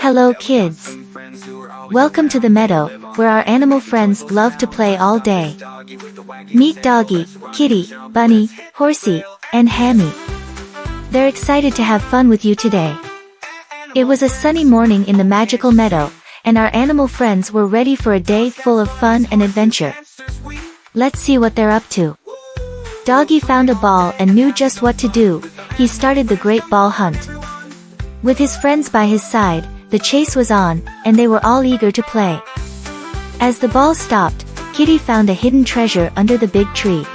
Hello kids. Welcome to the meadow, where our animal friends love to play all day. Meet Doggy, Kitty, Bunny, Horsey, and Hammy. They're excited to have fun with you today. It was a sunny morning in the magical meadow, and our animal friends were ready for a day full of fun and adventure. Let's see what they're up to. Doggy found a ball and knew just what to do. He started the great ball hunt. With his friends by his side, the chase was on, and they were all eager to play. As the ball stopped, Kitty found a hidden treasure under the big tree.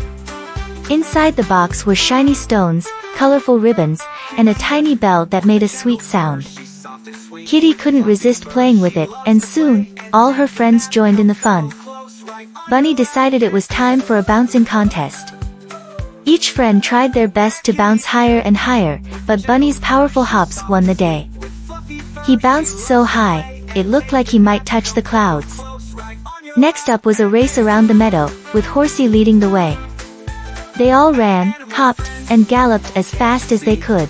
Inside the box were shiny stones, colorful ribbons, and a tiny bell that made a sweet sound. Kitty couldn't resist playing with it, and soon, all her friends joined in the fun. Bunny decided it was time for a bouncing contest. Each friend tried their best to bounce higher and higher, but Bunny's powerful hops won the day. He bounced so high, it looked like he might touch the clouds. Next up was a race around the meadow, with Horsey leading the way. They all ran, hopped, and galloped as fast as they could.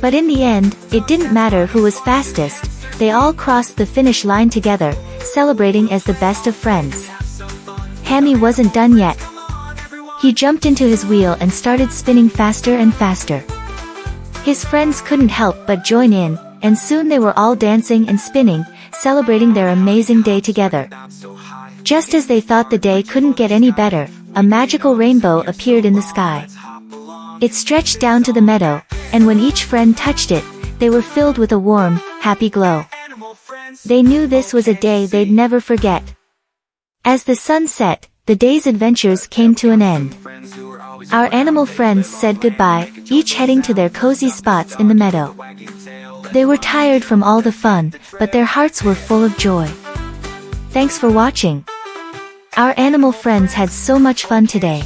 But in the end, it didn't matter who was fastest, they all crossed the finish line together, celebrating as the best of friends. Hammy wasn't done yet. He jumped into his wheel and started spinning faster and faster. His friends couldn't help but join in, and soon they were all dancing and spinning, celebrating their amazing day together. Just as they thought the day couldn't get any better, a magical rainbow appeared in the sky. It stretched down to the meadow, and when each friend touched it, they were filled with a warm, happy glow. They knew this was a day they'd never forget. As the sun set, the day's adventures came to an end. Our animal friends said goodbye, each heading to their cozy spots in the meadow. They were tired from all the fun, but their hearts were full of joy. Thanks for watching. Our animal friends had so much fun today.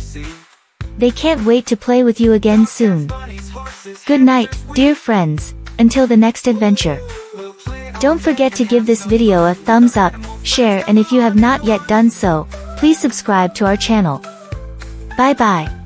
They can't wait to play with you again soon. Good night, dear friends, until the next adventure. Don't forget to give this video a thumbs up, share, and if you have not yet done so, please subscribe to our channel. Bye bye.